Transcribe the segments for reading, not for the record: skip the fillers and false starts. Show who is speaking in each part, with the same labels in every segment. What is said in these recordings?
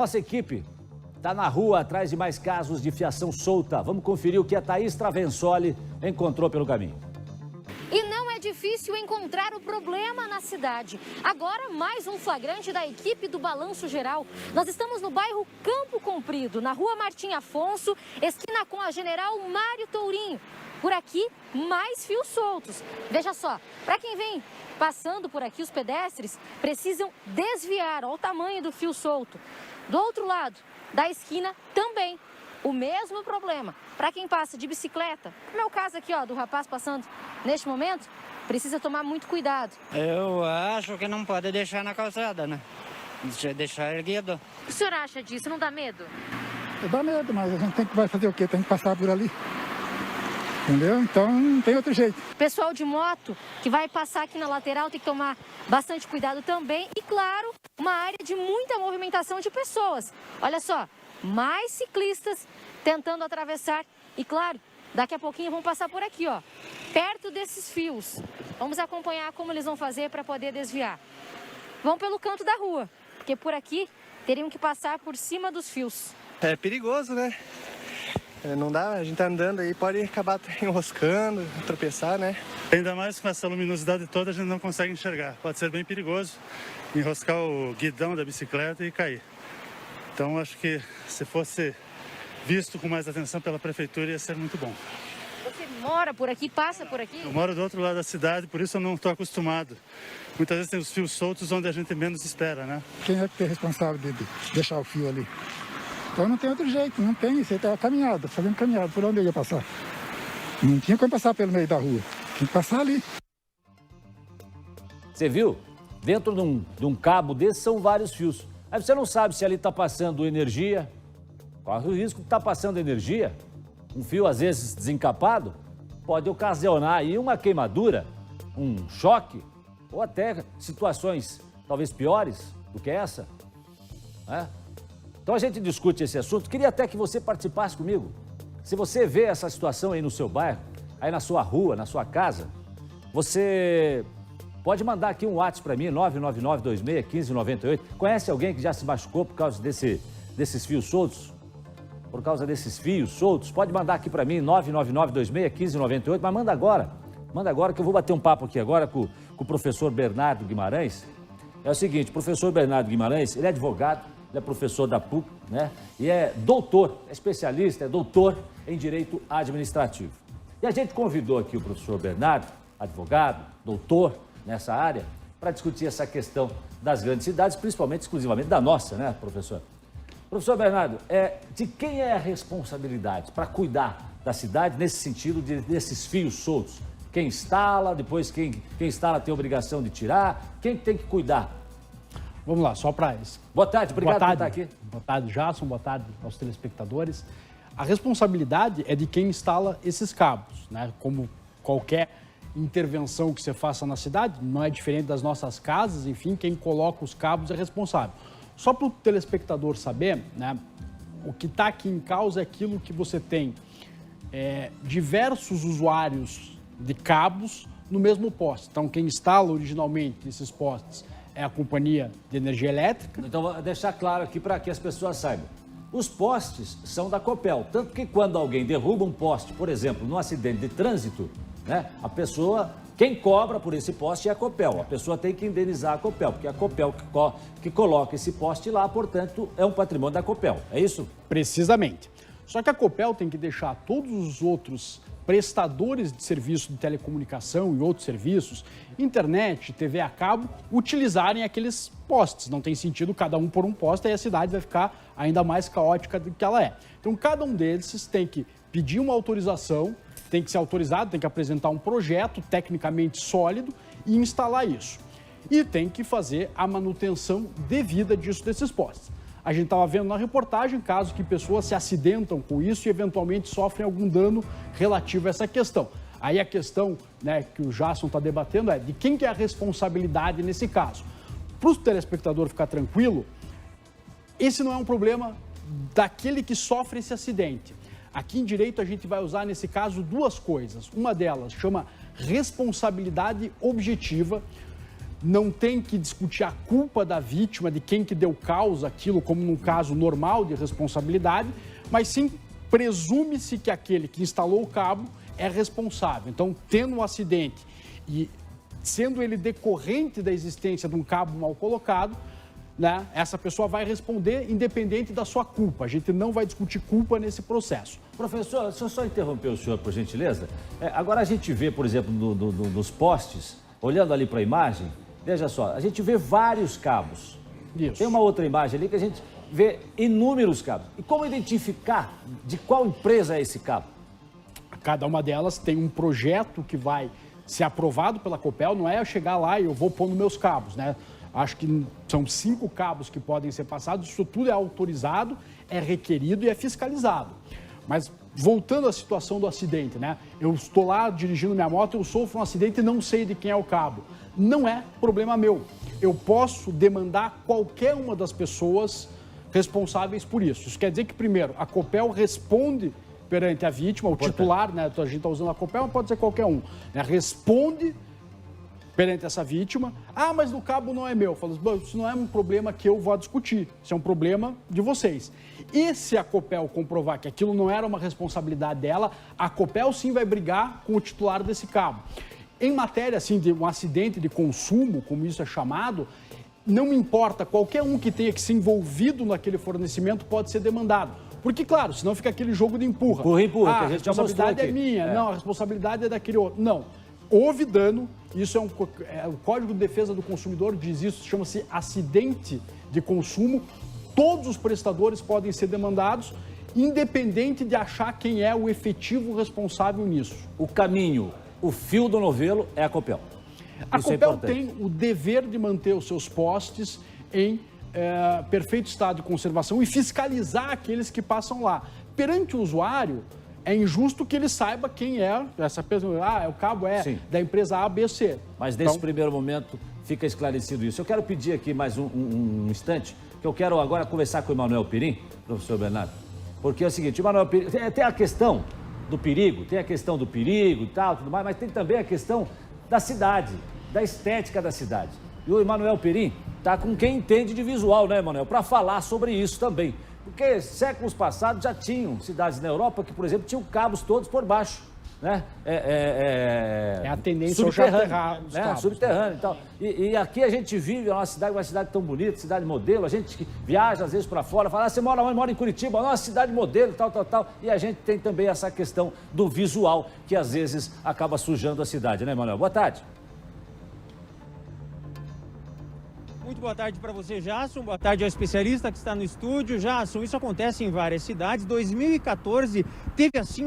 Speaker 1: Nossa equipe está na rua atrás de mais casos de fiação solta. Vamos conferir o que a Thaís Travensoli encontrou pelo caminho.
Speaker 2: E não é difícil encontrar o problema na cidade. Agora, mais um flagrante da equipe do Balanço Geral. Nós estamos no bairro Campo Comprido, na rua Martim Afonso, esquina com a General Mário Tourinho. Por aqui, mais fios soltos. Veja só, para quem vem passando por aqui, os pedestres precisam desviar. Olha o tamanho do fio solto. Do outro lado da esquina também o mesmo problema. Para quem passa de bicicleta, como é o caso aqui, ó, do rapaz passando neste momento, precisa tomar muito cuidado.
Speaker 3: Eu acho que não pode deixar na calçada, né? Deixar erguido.
Speaker 2: O que o senhor acha disso? Não dá medo?
Speaker 4: Dá medo, mas a gente vai fazer o quê? Tem que passar por ali. Entendeu? Então não tem outro jeito.
Speaker 2: Pessoal de moto que vai passar aqui na lateral tem que tomar bastante cuidado também. E claro, uma área de muita movimentação de pessoas. Olha só, mais ciclistas tentando atravessar. E claro, daqui a pouquinho vão passar por aqui, ó, perto desses fios. Vamos acompanhar como eles vão fazer para poder desviar. Vão pelo canto da rua, porque por aqui teriam que passar por cima dos fios.
Speaker 5: É perigoso, né? Não dá, a gente tá andando aí, pode acabar enroscando, tropeçar, né?
Speaker 6: Ainda mais com essa luminosidade toda, a gente não consegue enxergar. Pode ser bem perigoso enroscar o guidão da bicicleta e cair. Então, acho que se fosse visto com mais atenção pela prefeitura, ia ser muito bom.
Speaker 2: Você mora por aqui, passa por aqui?
Speaker 6: Eu moro do outro lado da cidade, por isso eu não estou acostumado. Muitas vezes tem os fios soltos onde a gente menos espera, né?
Speaker 4: Quem é que é responsável de deixar o fio ali? Então não tem outro jeito, não tem. Você está caminhado, fazendo caminhada. Por onde eu ia passar? Não tinha como passar pelo meio da rua. Tinha que passar ali.
Speaker 1: Você viu? Dentro de um cabo desse são vários fios. Aí você não sabe se ali está passando energia. Corre o risco de estar passando energia. Um fio, às vezes, desencapado, pode ocasionar aí uma queimadura, um choque, ou até situações talvez piores do que essa, né? Então a gente discute esse assunto. Queria até que você participasse comigo. Se você vê essa situação aí no seu bairro, aí na sua rua, na sua casa, você pode mandar aqui um WhatsApp para mim, 999-26-1598. Conhece alguém que já se machucou por causa desses fios soltos? Por causa desses fios soltos? Pode mandar aqui para mim, 999-26-1598, mas manda agora que eu vou bater um papo aqui agora com o professor Bernardo Guimarães. É o seguinte, o professor Bernardo Guimarães, ele é advogado, ele é professor da PUC, né? E é doutor, é especialista, é doutor em Direito Administrativo. E a gente convidou aqui o professor Bernardo, advogado, doutor nessa área, para discutir essa questão das grandes cidades, principalmente, exclusivamente da nossa, né, professor? Professor Bernardo, de quem é a responsabilidade para cuidar da cidade nesse sentido desses fios soltos? Quem instala, depois quem instala tem a obrigação de tirar, quem tem que cuidar?
Speaker 7: Vamos lá, só para isso.
Speaker 1: Boa tarde, obrigado por estar aqui.
Speaker 7: Boa tarde, Jason, boa tarde aos telespectadores. A responsabilidade é de quem instala esses cabos, né? Como qualquer intervenção que você faça na cidade, não é diferente das nossas casas, enfim, quem coloca os cabos é responsável. Só para o telespectador saber, né, o que está aqui em causa é aquilo que você tem diversos usuários de cabos no mesmo poste. Então, quem instala originalmente esses postes é a companhia de energia elétrica.
Speaker 1: Então, vou deixar claro aqui para que as pessoas saibam. Os postes são da Copel, tanto que quando alguém derruba um poste, por exemplo, num acidente de trânsito, né, a pessoa, quem cobra por esse poste é a Copel. A pessoa tem que indenizar a Copel, porque é a Copel que coloca esse poste lá, portanto, é um patrimônio da Copel. É isso?
Speaker 7: Precisamente. Só que a Copel tem que deixar todos os outros prestadores de serviço de telecomunicação e outros serviços, internet, TV a cabo, utilizarem aqueles postes. Não tem sentido cada um por um poste, aí a cidade vai ficar ainda mais caótica do que ela é. Então, cada um desses tem que pedir uma autorização, tem que ser autorizado, tem que apresentar um projeto tecnicamente sólido e instalar isso. E tem que fazer a manutenção devida desses postes. A gente estava vendo na reportagem casos que pessoas se acidentam com isso e eventualmente sofrem algum dano relativo a essa questão. Aí a questão, né, que o Jason está debatendo é de quem que é a responsabilidade nesse caso. Para o telespectador ficar tranquilo, esse não é um problema daquele que sofre esse acidente. Aqui em direito a gente vai usar nesse caso duas coisas. Uma delas chama responsabilidade objetiva. não tem que discutir a culpa da vítima, de quem que deu causa aquilo, como num caso normal de responsabilidade, mas sim presume-se que aquele que instalou o cabo é responsável. Então, tendo um acidente e sendo ele decorrente da existência de um cabo mal colocado, né, essa pessoa vai responder independente da sua culpa. A gente não vai discutir culpa nesse processo.
Speaker 1: Professor, deixa eu só interromper o senhor, por gentileza. Agora a gente vê, por exemplo, nos postes, olhando ali para a imagem, veja só, a gente vê vários cabos.
Speaker 7: Isso.
Speaker 1: Tem uma outra imagem ali que a gente vê inúmeros cabos. E como identificar de qual empresa é esse cabo?
Speaker 7: Cada uma delas tem um projeto que vai ser aprovado pela Copel, não é eu chegar lá e eu vou pôr nos meus cabos, né? Acho que são 5 cabos que podem ser passados, isso tudo é autorizado, é requerido e é fiscalizado. Mas voltando à situação do acidente, né? Eu estou lá dirigindo minha moto, eu sofro um acidente e não sei de quem é o cabo. Não é problema meu. Eu posso demandar qualquer uma das pessoas responsáveis por isso. Isso quer dizer que, primeiro, a Copel responde perante a vítima, o titular, né? A gente está usando a Copel, mas pode ser qualquer um, né? Responde perante essa vítima. Ah, mas o cabo não é meu. Eu falo, isso não é um problema que eu vou discutir, isso é um problema de vocês. E se a Copel comprovar que aquilo não era uma responsabilidade dela, a Copel sim vai brigar com o titular desse cabo. Em matéria assim, de um acidente de consumo, como isso é chamado, não me importa, qualquer um que tenha que ser envolvido naquele fornecimento pode ser demandado. Porque, claro, senão fica aquele jogo de empurra.
Speaker 1: Empurra,
Speaker 7: Ah,
Speaker 1: que
Speaker 7: a
Speaker 1: a gente já
Speaker 7: responsabilidade é
Speaker 1: mostrou aqui.
Speaker 7: minha, não, a responsabilidade é daquele outro. Não, houve dano, isso o Código de Defesa do Consumidor diz isso, chama-se acidente de consumo. Todos os prestadores podem ser demandados, independente de achar quem é o efetivo responsável nisso.
Speaker 1: O caminho, o fio do novelo é a Copel.
Speaker 7: A
Speaker 1: Isso é
Speaker 7: Copel
Speaker 1: importante.
Speaker 7: tem o dever de manter os seus postes em perfeito estado de conservação e fiscalizar aqueles que passam lá. Perante o usuário, é injusto que ele saiba quem é essa pessoa. Ah, o cabo é
Speaker 1: Sim.
Speaker 7: da empresa A, B, C.
Speaker 1: Mas nesse
Speaker 7: Então,
Speaker 1: primeiro momento fica esclarecido isso. Eu quero pedir aqui mais um instante, que eu quero agora conversar com o Emanuel Pirim, professor Bernardo, porque é o seguinte, o Emanuel Pirim, tem a questão do perigo, e tal, tudo mais, mas tem também a questão da cidade, da estética da cidade. E o Emanuel Pirim está com quem entende de visual, né, Emanuel, para falar sobre isso também. Porque séculos passados já tinham cidades na Europa que, por exemplo, tinham cabos todos por baixo, né?
Speaker 7: É a tendência ao
Speaker 1: subterrâneo,
Speaker 7: enterrar os
Speaker 1: né?
Speaker 7: cabos,
Speaker 1: Subterrâneo e tal. E aqui a gente vive uma cidade tão bonita, cidade modelo, a gente viaja às vezes para fora, fala, você mora onde? Mora em Curitiba, nossa, cidade modelo, tal. E a gente tem também essa questão do visual, que às vezes acaba sujando a cidade, né, Manuel? Boa tarde.
Speaker 8: Muito boa tarde para você, Jasson. Boa tarde ao especialista que está no estúdio. Jasson, isso acontece em várias cidades. 2014 teve assim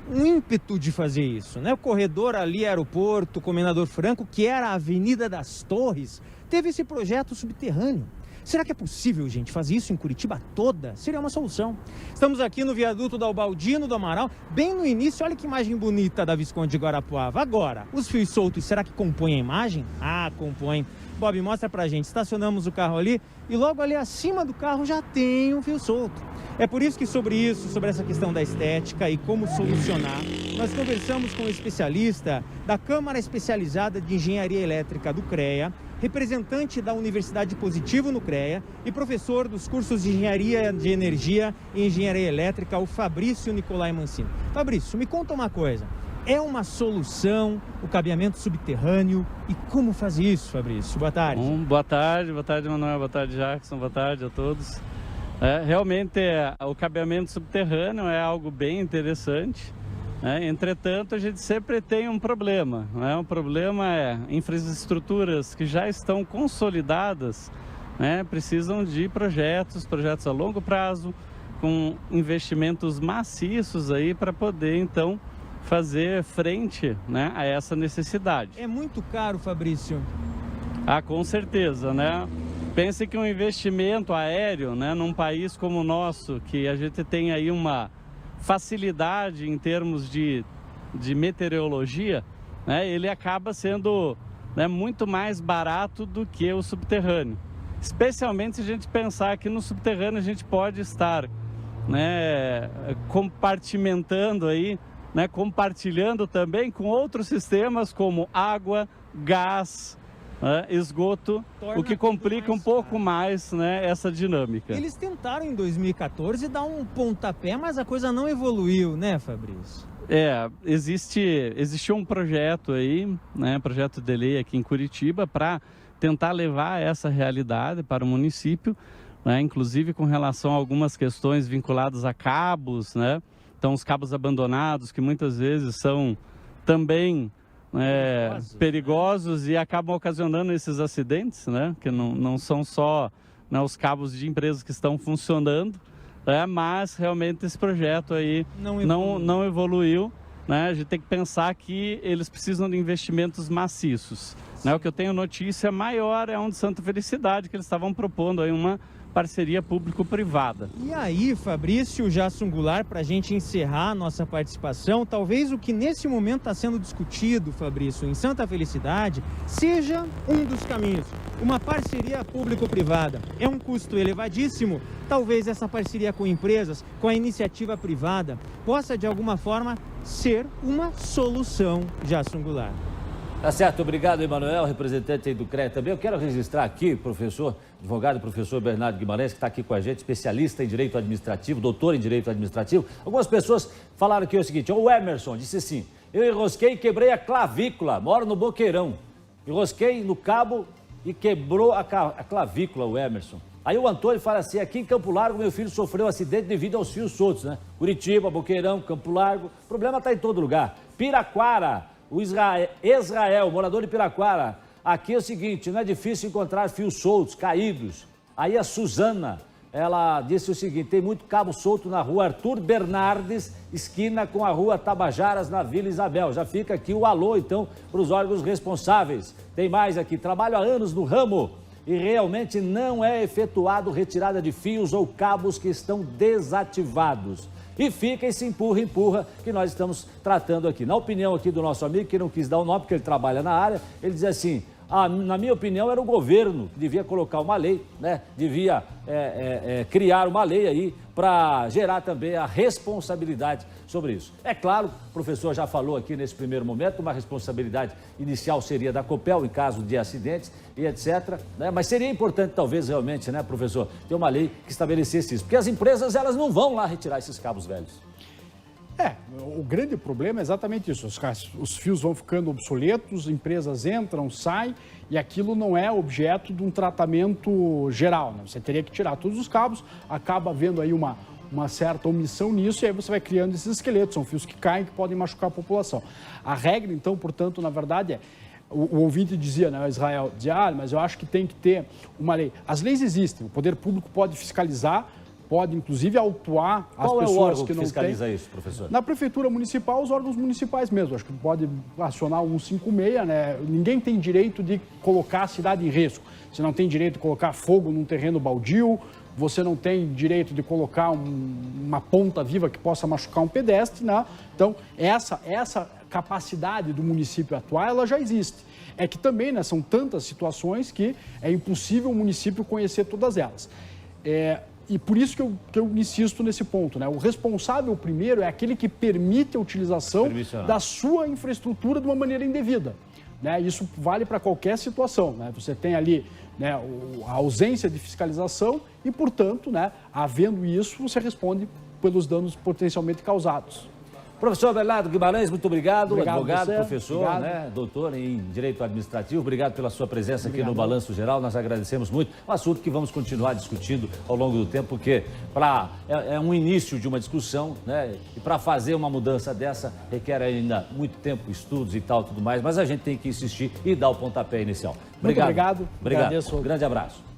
Speaker 8: um ímpeto de fazer isso, né? O corredor ali, aeroporto, Comendador Franco, que era a Avenida das Torres, teve esse projeto subterrâneo. Será que é possível, gente, fazer isso em Curitiba toda? Seria uma solução. Estamos aqui no viaduto da Ubaldino do Amaral, bem no início. Olha que imagem bonita da Visconde de Guarapuava. Agora, os fios soltos, será que compõem a imagem? Ah, compõem. Bob, mostra pra gente. Estacionamos o carro ali e logo ali acima do carro já tem um fio solto. É por isso que sobre essa questão da estética e como solucionar, nós conversamos com um especialista da Câmara Especializada de Engenharia Elétrica do CREA, representante da Universidade Positivo no CREA e professor dos cursos de Engenharia de Energia e Engenharia Elétrica, o Fabrício Nicolai Mancini. Fabrício, me conta uma coisa. É uma solução o cabeamento subterrâneo? E como fazer isso, Fabrício? Boa tarde.
Speaker 9: Boa tarde, Manuel, boa tarde, Jackson, boa tarde a todos. Realmente, o cabeamento subterrâneo é algo bem interessante. Entretanto, a gente sempre tem um problema. O problema é infraestruturas que já estão consolidadas, precisam de projetos a longo prazo, com investimentos maciços aí para poder, então, fazer frente, a essa necessidade.
Speaker 8: É muito caro, Fabrício?
Speaker 9: Ah, com certeza, Pense que um investimento aéreo, num país como o nosso, que a gente tem aí uma facilidade em termos de meteorologia, ele acaba sendo muito mais barato do que o subterrâneo. Especialmente se a gente pensar que no subterrâneo a gente pode estar compartimentando aí, compartilhando também com outros sistemas como água, gás, esgoto, o que complica um pouco mais, né, essa dinâmica.
Speaker 8: Eles tentaram em 2014 dar um pontapé, mas a coisa não evoluiu, né, Fabrício?
Speaker 9: Existiu um projeto aí, né, projeto de lei aqui em Curitiba para tentar levar essa realidade para o município, né, inclusive com relação a algumas questões vinculadas a cabos, né? Então os cabos abandonados, que muitas vezes são também perigosos e acabam ocasionando esses acidentes, né? Que não são só, né, os cabos de empresas que estão funcionando, mas realmente esse projeto aí não evoluiu, né? A gente tem que pensar que eles precisam de investimentos maciços, né? O que eu tenho notícia maior é um de Santa Felicidade, que eles estavam propondo aí uma parceria público-privada.
Speaker 8: E aí, Fabrício Jasson Goulart, para a gente encerrar a nossa participação, talvez o que nesse momento está sendo discutido, Fabrício, em Santa Felicidade, seja um dos caminhos, uma parceria público-privada. É um custo elevadíssimo, talvez essa parceria com empresas, com a iniciativa privada, possa de alguma forma ser uma solução, Jasson Goulart.
Speaker 1: Tá certo, obrigado, Emanuel, representante aí do CREA também. Eu quero registrar aqui, advogado professor Bernardo Guimarães, que está aqui com a gente, especialista em Direito Administrativo, doutor em Direito Administrativo. Algumas pessoas falaram aqui o seguinte, o Emerson disse assim, eu enrosquei e quebrei a clavícula, moro no Boqueirão. Enrosquei no cabo e quebrou a clavícula, o Emerson. Aí o Antônio fala assim, aqui em Campo Largo meu filho sofreu um acidente devido aos fios soltos, né? Curitiba, Boqueirão, Campo Largo, o problema está em todo lugar. Piraquara, o Israel, morador de Piraquara, aqui é o seguinte, não é difícil encontrar fios soltos, caídos. Aí a Suzana, ela disse o seguinte, tem muito cabo solto na rua Arthur Bernardes, esquina com a rua Tabajaras, na Vila Isabel. Já fica aqui o alô, então, para os órgãos responsáveis. Tem mais aqui, trabalho há anos no ramo e realmente não é efetuado retirada de fios ou cabos que estão desativados. E fica esse empurra, que nós estamos tratando aqui. Na opinião aqui do nosso amigo, que não quis dar o nome, porque ele trabalha na área, ele diz assim, na minha opinião, era o governo que devia colocar uma lei, né? Devia criar uma lei aí para gerar também a responsabilidade sobre isso. É claro, o professor já falou aqui nesse primeiro momento, uma responsabilidade inicial seria da Copel em caso de acidentes e etc. Né? Mas seria importante talvez realmente, né, professor, ter uma lei que estabelecesse isso, porque as empresas elas não vão lá retirar esses cabos velhos.
Speaker 7: O grande problema é exatamente isso, os fios vão ficando obsoletos, empresas entram, saem e aquilo não é objeto de um tratamento geral, né? Você teria que tirar todos os cabos, acaba havendo aí uma certa omissão nisso e aí você vai criando esses esqueletos, são fios que caem que podem machucar a população. A regra, então, portanto, na verdade o ouvinte dizia, né, Israel, dizia, mas eu acho que tem que ter uma lei. As leis existem, o poder público pode fiscalizar, pode, inclusive, autuar as pessoas que não têm. Qual é o órgão que
Speaker 1: fiscaliza isso, professor?
Speaker 7: Na Prefeitura Municipal, os órgãos municipais mesmo. Acho que pode acionar o 156, né? Ninguém tem direito de colocar a cidade em risco. Você não tem direito de colocar fogo num terreno baldio, você não tem direito de colocar uma ponta viva que possa machucar um pedestre, né? Então, essa capacidade do município atuar, ela já existe. É que também, né, são tantas situações que é impossível o município conhecer todas elas. E por isso que eu insisto nesse ponto, né? O responsável primeiro é aquele que permite a utilização da sua infraestrutura de uma maneira indevida, né? Isso vale para qualquer situação, né? Você tem ali, né, a ausência de fiscalização e, portanto, né, havendo isso, você responde pelos danos potencialmente causados.
Speaker 1: Professor Bernardo Guimarães, muito obrigado. Advogado,
Speaker 7: você,
Speaker 1: professor, né, doutor em Direito Administrativo. Obrigado pela sua presença aqui no Balanço Geral. Nós agradecemos muito. Um assunto que vamos continuar discutindo ao longo do tempo, porque é um início de uma discussão, né? E para fazer uma mudança dessa requer ainda muito tempo, estudos e tal, tudo mais. Mas a gente tem que insistir e dar o pontapé inicial.
Speaker 7: Muito obrigado.
Speaker 1: Obrigado. Um grande abraço.